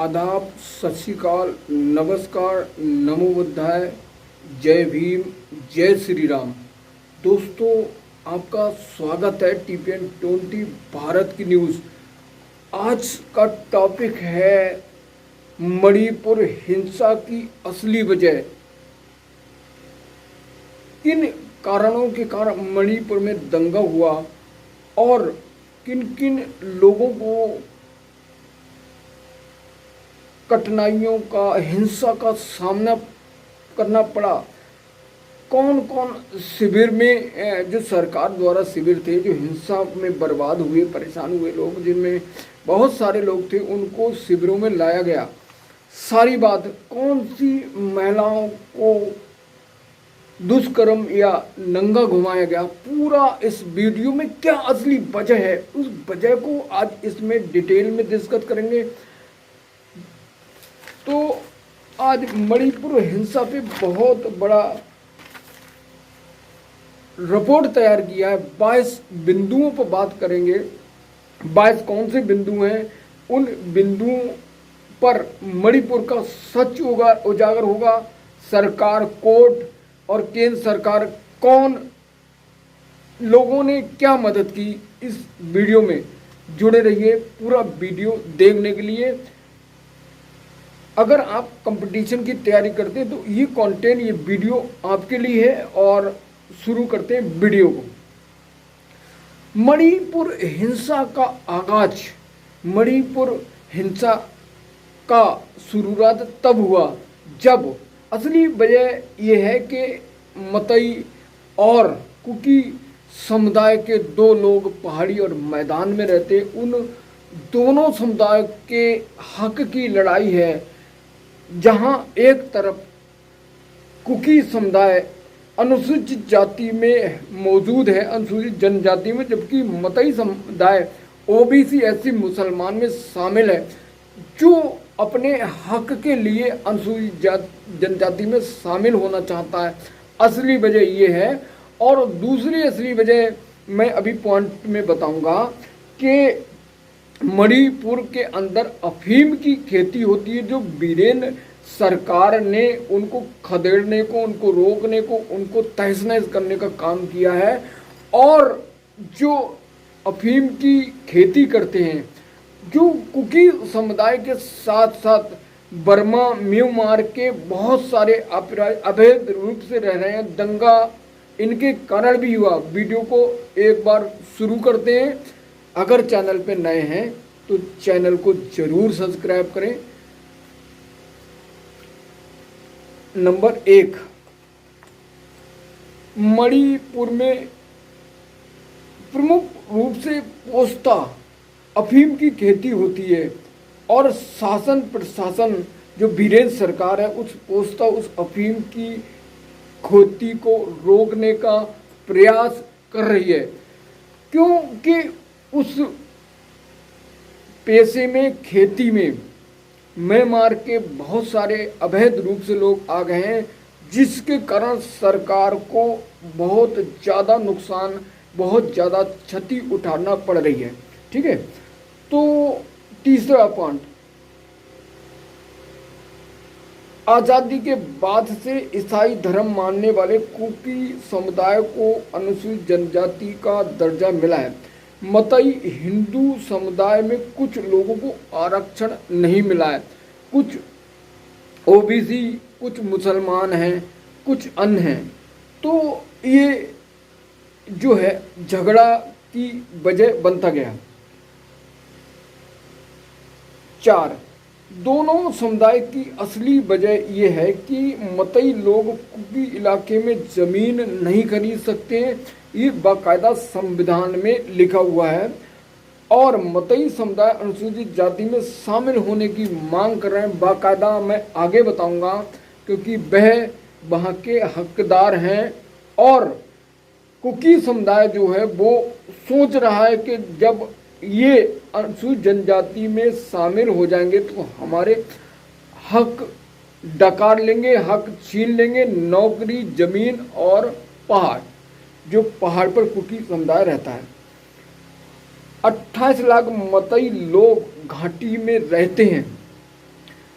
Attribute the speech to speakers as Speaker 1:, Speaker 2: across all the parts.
Speaker 1: आदाब, सत श्री अकाल, नमस्कार, नमो बुद्धाय, जय भीम, जय श्री राम। दोस्तों, आपका स्वागत है TPN20 भारत की न्यूज़। आज का टॉपिक है मणिपुर हिंसा की असली वजह। किन कारणों के कारण मणिपुर में दंगा हुआ और किन किन लोगों को कठिनाइयों का, हिंसा का सामना करना पड़ा। कौन कौन शिविर में, जो सरकार द्वारा शिविर थे, जो हिंसा में बर्बाद हुए, परेशान हुए लोग, जिनमें बहुत सारे लोग थे, उनको शिविरों में लाया गया। सारी बात, कौन सी महिलाओं को दुष्कर्म या नंगा घुमाया गया, पूरा इस वीडियो में क्या असली वजह है, उस वजह को आज इसमें डिटेल में डिस्कस करेंगे। तो आज मणिपुर हिंसा पे बहुत बड़ा रिपोर्ट तैयार किया है। 22 बिंदुओं पर बात करेंगे। 22 कौन से बिंदु हैं, उन बिंदुओं पर मणिपुर का सच उजागर होगा। सरकार, कोर्ट और केंद्र सरकार, कौन लोगों ने क्या मदद की, इस वीडियो में जुड़े रहिए पूरा वीडियो देखने के लिए। अगर आप कंपटीशन की तैयारी करते हैं तो ये कंटेंट, ये वीडियो आपके लिए है। और शुरू करते हैं वीडियो को। मणिपुर हिंसा का आगाज, मणिपुर हिंसा का शुरुआत तब हुआ जब, असली वजह यह है कि मतई और कुकी समुदाय के दो लोग पहाड़ी और मैदान में रहते, उन दोनों समुदाय के हक की लड़ाई है। जहां एक तरफ कुकी समुदाय अनुसूचित जाति में मौजूद है, अनुसूचित जनजाति में, जबकि मतई समुदाय OBC SC मुसलमान में शामिल है, जो अपने हक के लिए अनुसूचित जनजाति में शामिल होना चाहता है। असली वजह ये है। और दूसरी असली वजह मैं अभी पॉइंट में बताऊंगा कि मणिपुर के अंदर अफीम की खेती होती है, जो वीरेंद्र सरकार ने उनको खदेड़ने को, उनको रोकने को, उनको तहस नहस करने का काम किया है। और जो अफीम की खेती करते हैं, जो कुकी समुदाय के साथ साथ बर्मा, म्यांमार के बहुत सारे अवैध रूप से रह रहे हैं, दंगा इनके कारण भी हुआ। वीडियो को एक बार शुरू करते हैं। अगर चैनल पे नए हैं तो चैनल को जरूर सब्सक्राइब करें। नंबर 1, मणिपुर में प्रमुख रूप से पोस्ता अफीम की खेती होती है और शासन प्रशासन, जो वीरेंद्र सरकार है, उस पोस्ता, उस अफीम की खेती को रोकने का प्रयास कर रही है। क्योंकि उस पेशे में, खेती में म्यांमार के बहुत सारे अवैध रूप से लोग आ गए हैं, जिसके कारण सरकार को बहुत ज़्यादा नुकसान, बहुत ज़्यादा क्षति उठाना पड़ रही है। ठीक है। तो तीसरा पॉइंट, आज़ादी के बाद से ईसाई धर्म मानने वाले कुकी समुदाय को अनुसूचित जनजाति का दर्जा मिला है। मतई हिंदू समुदाय में कुछ लोगों को आरक्षण नहीं मिला है। कुछ OBC, कुछ मुसलमान हैं, कुछ अन्य हैं। तो ये जो है झगड़ा की वजह बनता गया। 4, दोनों समुदाय की असली वजह यह है कि मतई लोग कुकी इलाके में ज़मीन नहीं खरीद सकते हैं। ये बाकायदा संविधान में लिखा हुआ है। और मतई समुदाय अनुसूचित जाति में शामिल होने की मांग कर रहे हैं। बाकायदा मैं आगे बताऊंगा, क्योंकि वह वहाँ के हकदार हैं। और कुकी समुदाय जो है वो सोच रहा है कि जब ये अनुसूचित जनजाति में शामिल हो जाएंगे तो हमारे हक डकार लेंगे, हक छीन लेंगे, नौकरी, जमीन और पहाड़, जो पहाड़ पर कुकी समुदाय रहता है। 28 लाख मतई लोग घाटी में रहते हैं।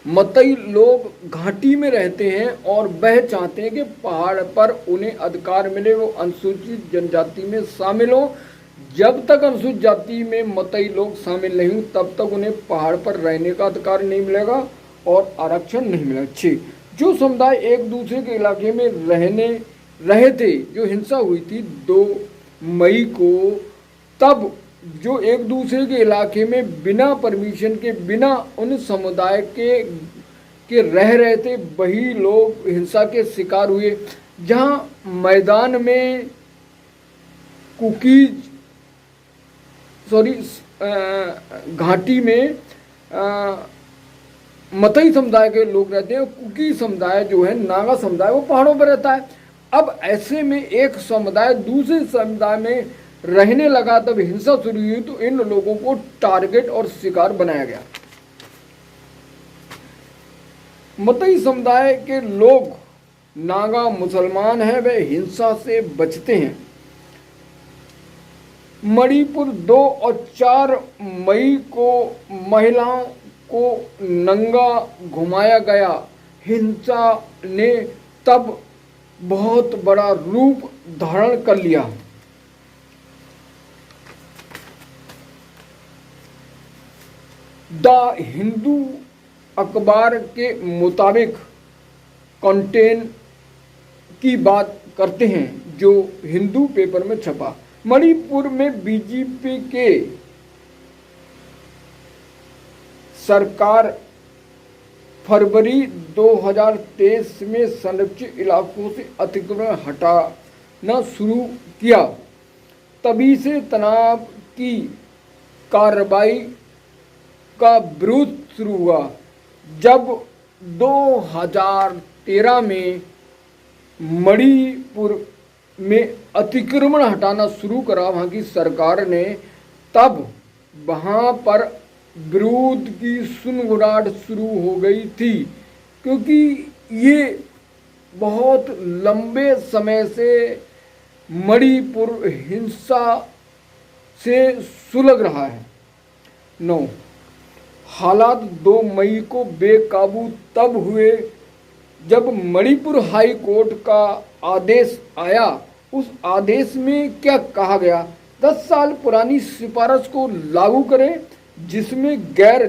Speaker 1: मतई लोग घाटी में रहते हैं और वह चाहते हैं कि पहाड़ पर उन्हें अधिकार मिले, वो अनुसूचित जनजाति में शामिल हो। जब तक अनुसूचित जाति में मतई लोग शामिल नहीं हों तब तक उन्हें पहाड़ पर रहने का अधिकार नहीं मिलेगा और आरक्षण नहीं मिलेगा। 6, जो समुदाय एक दूसरे के इलाके में रहे थे, जो हिंसा हुई थी 2 मई को, तब जो एक दूसरे के इलाके में बिना परमिशन के, बिना उन समुदाय के रह रहे थे, वही लोग हिंसा के शिकार हुए। जहां मैदान में घाटी में मतई समुदाय के लोग रहते हैं, कुकी समुदाय जो है, नागा समुदाय, वो पहाड़ों पर रहता है। अब ऐसे में एक समुदाय दूसरे समुदाय में रहने लगा, तब हिंसा शुरू हुई, तो इन लोगों को टारगेट और शिकार बनाया गया। मतई समुदाय के लोग नागा मुसलमान हैं, वे हिंसा से बचते हैं। मणिपुर 2 और 4 मई को महिलाओं को नंगा घुमाया गया। हिंसा ने तब बहुत बड़ा रूप धारण कर लिया। द हिंदू अखबार के मुताबिक कंटेन की बात करते हैं, जो हिंदू पेपर में छपा। मणिपुर में बीजेपी के सरकार फरवरी 2023 में संरक्षित इलाकों से अतिक्रमण हटाना शुरू किया। तभी से तनाव की कार्रवाई का विरोध शुरू हुआ। जब 2013 में मणिपुर में अतिक्रमण हटाना शुरू करा वहाँ की सरकार ने, तब वहाँ पर विरोध की सुनगुनाहट शुरू हो गई थी, क्योंकि ये बहुत लंबे समय से मणिपुर हिंसा से सुलग रहा है। 9, हालात 2 मई को बेकाबू तब हुए जब मणिपुर हाई कोर्ट का आदेश आया। उस आदेश में क्या कहा गया? 10 साल पुरानी सिफारिश को लागू करें, जिसमें गैर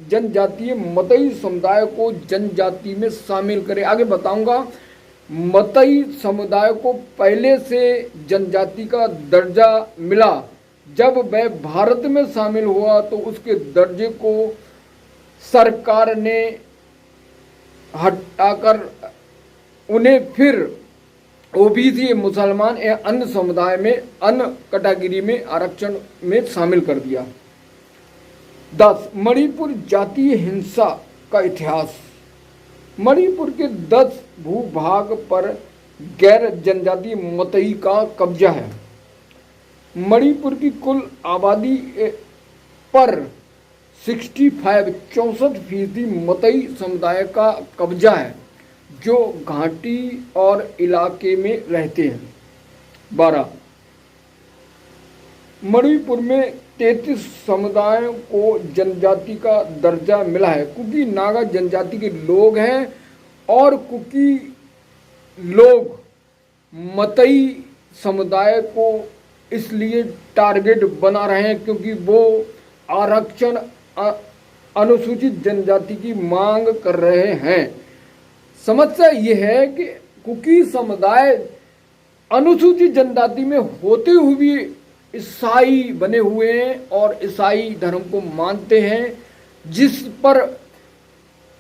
Speaker 1: जनजातीय मतई समुदाय को जनजाति में शामिल करें। आगे बताऊंगा। मतई समुदाय को पहले से जनजाति का दर्जा मिला। जब वह भारत में शामिल हुआ तो उसके दर्जे को सरकार ने हटाकर उन्हें फिर ओबीसी, मुसलमान या अन्य समुदाय में, अन्य कैटेगरी में आरक्षण में शामिल कर दिया। 10, मणिपुर जातीय हिंसा का इतिहास। मणिपुर के 10 भूभाग पर गैर जनजातीय मतई का कब्जा है। मणिपुर की कुल आबादी पर 64% मतई समुदाय का कब्जा है, जो घाटी और इलाके में रहते हैं। 12, मणिपुर में 33 समुदायों को जनजाति का दर्जा मिला है। कुकी नागा जनजाति के लोग हैं और कुकी लोग मतई समुदाय को इसलिए टारगेट बना रहे हैं क्योंकि वो आरक्षण अनुसूचित जनजाति की मांग कर रहे हैं। समस्या ये है कि कुकी समुदाय अनुसूचित जनजाति में होते हुए भी ईसाई बने हुए हैं और ईसाई धर्म को मानते हैं, जिस पर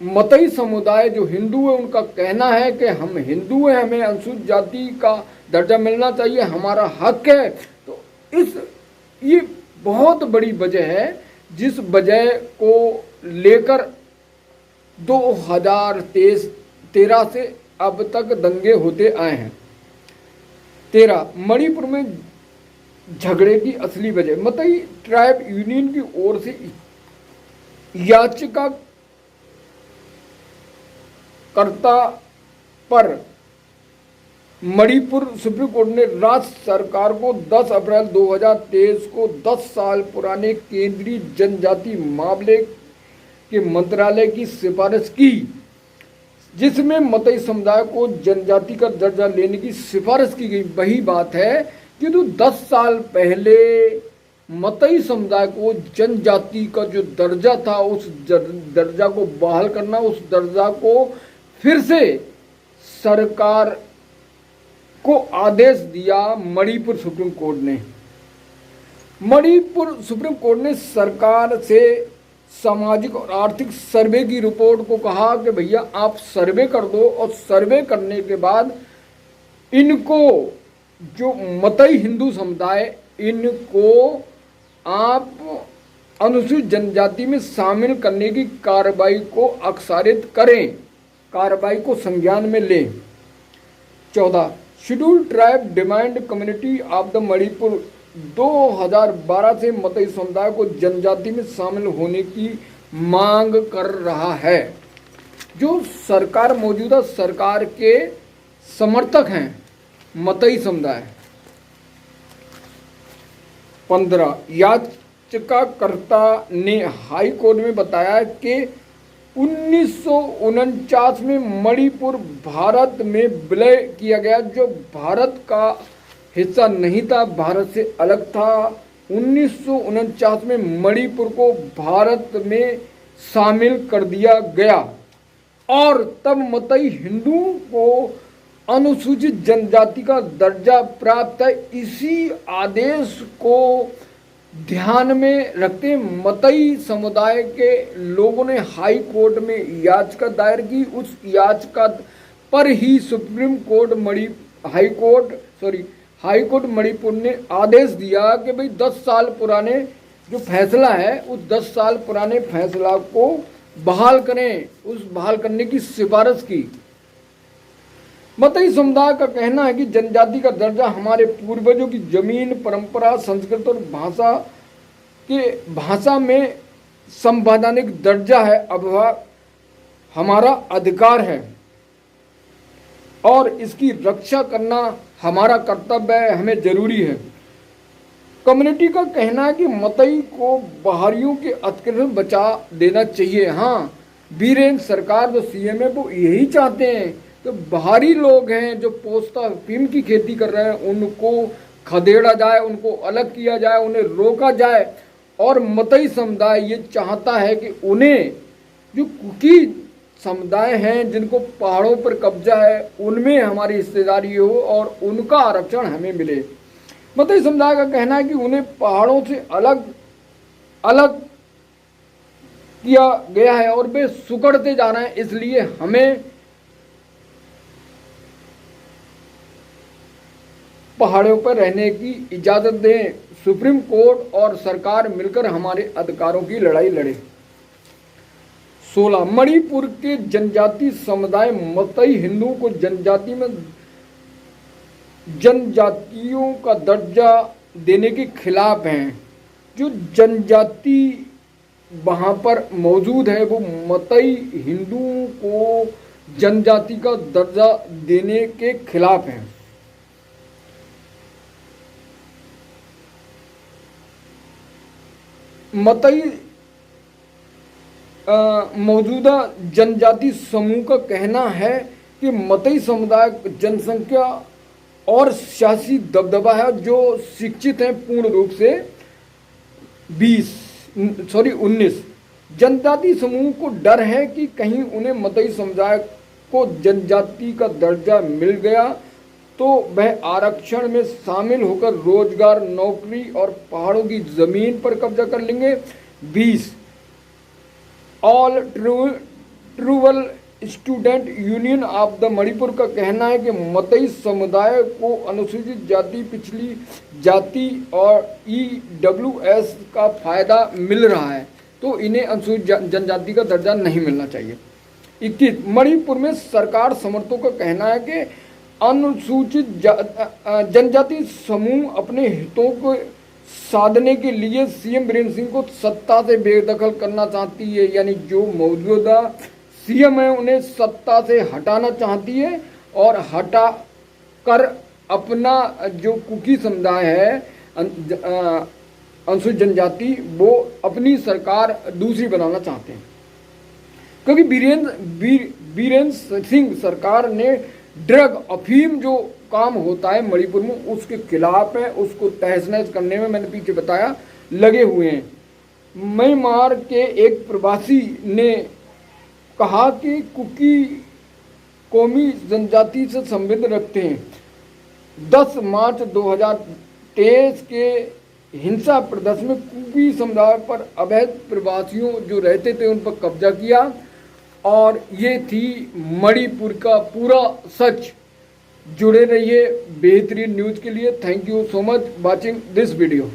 Speaker 1: मतई समुदाय जो हिंदू है उनका कहना है कि हम हिंदू हैं, हमें अनुसूचित जाति का दर्जा मिलना चाहिए, हमारा हक है। तो ये बहुत बड़ी वजह है जिस वजह को लेकर 2013 से अब तक दंगे होते आए हैं। 13, मणिपुर में झगड़े की असली वजह। मतई ट्राइब यूनियन की ओर से याचिका कर्ता पर मणिपुर सुप्रीम कोर्ट ने राज्य सरकार को 10 अप्रैल 2023 को 10 साल पुराने केंद्रीय जनजाति मामले के मंत्रालय की सिफारिश की, जिसमें मतई समुदाय को जनजाति का दर्जा लेने की सिफारिश की गई। वही बात है कि जो 10 साल पहले मतई समुदाय को जनजाति का जो दर्जा था, उस दर्जा को बहाल करना, उस दर्जा को फिर से सरकार को आदेश दिया मणिपुर सुप्रीम कोर्ट ने। मणिपुर सुप्रीम कोर्ट ने सरकार से सामाजिक और आर्थिक सर्वे की रिपोर्ट को कहा कि भैया आप सर्वे कर दो, और सर्वे करने के बाद इनको, जो मतई हिंदू समुदाय, इनको आप अनुसूचित जनजाति में शामिल करने की कार्रवाई को अक्षारित करें, कार्रवाई को संज्ञान में लें। 14 schedule tribe demand community of the Manipur 2012 से मतई समुदाय को जनजाति में शामिल होने की मांग कर रहा है। जो सरकार, मौजूदा सरकार के समर्थक हैं मतई समुदाय। 15 याचिकाकर्ता ने हाई कोर्ट में बताया कि 1949 में मणिपुर भारत में विलय किया गया, जो भारत का हिस्सा नहीं था, भारत से अलग था। 1949 में मणिपुर को भारत में शामिल कर दिया गया, और तब मतई हिंदुओं को अनुसूचित जनजाति का दर्जा प्राप्त है। इसी आदेश को ध्यान में रखते मतई समुदाय के लोगों ने हाई कोर्ट में याचिका दायर की। उस याचिका पर ही supreme court high court Manipur ने आदेश दिया कि भाई 10 साल पुराने जो फैसला है, उस 10 साल पुराने फैसला को बहाल करें, उस बहाल करने की सिफारिश की। मतई समुदाय का कहना है कि जनजाति का दर्जा हमारे पूर्वजों की जमीन, परंपरा, संस्कृत और भाषा में संवैधानिक दर्जा है, अब हमारा अधिकार है और इसकी रक्षा करना हमारा कर्तव्य है, हमें जरूरी है। कम्युनिटी का कहना है कि मतई को बाहरियों के अतिक्रमण बचा देना चाहिए। हाँ, बीरेन सरकार जो सीएम है वो यही चाहते हैं, तो बाहरी लोग हैं जो पोस्ता अफीम की खेती कर रहे हैं, उनको खदेड़ा जाए, उनको अलग किया जाए, उन्हें रोका जाए। और मतई समुदाय ये चाहता है कि उन्हें, जो कुकी समुदाय हैं जिनको पहाड़ों पर कब्जा है, उनमें हमारी हिस्सेदारी हो और उनका आरक्षण हमें मिले। मतई समुदाय का कहना है कि उन्हें पहाड़ों से अलग अलग किया गया है और वे सुकड़ते जा रहे हैं, इसलिए हमें पहाड़ों पर रहने की इजाजत दें। सुप्रीम कोर्ट और सरकार मिलकर हमारे अधिकारों की लड़ाई लड़े। 16 मणिपुर के जनजाति समुदाय मतई हिंदुओं को जनजातियों का दर्जा देने के खिलाफ हैं। जो जनजाति वहाँ पर मौजूद है वो मतई हिंदुओं को जनजाति का दर्जा देने के खिलाफ हैं। मतई मौजूदा जनजाति समूह का कहना है कि मतई समुदाय जनसंख्या और सियासी दबदबा है, जो शिक्षित हैं पूर्ण रूप से 19 जनजाति समूह को डर है कि कहीं उन्हें मतई समुदाय को जनजाति का दर्जा मिल गया तो वह आरक्षण में शामिल होकर रोजगार, नौकरी और पहाड़ों की जमीन पर कब्जा कर लेंगे। 20 all tribal student union of the Manipur का कहना है कि मतई समुदाय को अनुसूचित जाति, पिछली जाति और EWS का फायदा मिल रहा है, तो इन्हें अनुसूचित जनजाति का दर्जा नहीं मिलना चाहिए। 21 मणिपुर में सरकार समर्थकों का कहना है कि अनुसूचित जनजाति समूह अपने हितों को साधने के लिए सीएम बीरेन सिंह को सत्ता से बेदखल करना चाहती है, यानी जो मौजूदा सीएम है उन्हें सत्ता से हटाना चाहती है और हटा कर अपना जो कुकी समुदाय है अनुसूचित जनजाति, वो अपनी सरकार दूसरी बनाना चाहते हैं। क्योंकि बीरेंद्र सिंह सरकार ने ड्रग अफीम जो काम होता है मणिपुर में उसके खिलाफ है, उसको तहस नहस करने में मैंने पीछे बताया लगे हुए हैं। म्यांमार के एक प्रवासी ने कहा कि कुकी कौमी जनजाति से संबंध रखते हैं। 10 मार्च 2023 के हिंसा प्रदर्शन में कुकी समुदाय पर अवैध प्रवासियों जो रहते थे उन पर कब्जा किया। और ये थी मणिपुर का पूरा सच। जुड़े रहिए बेहतरीन न्यूज़ के लिए। Thank you so much watching this video.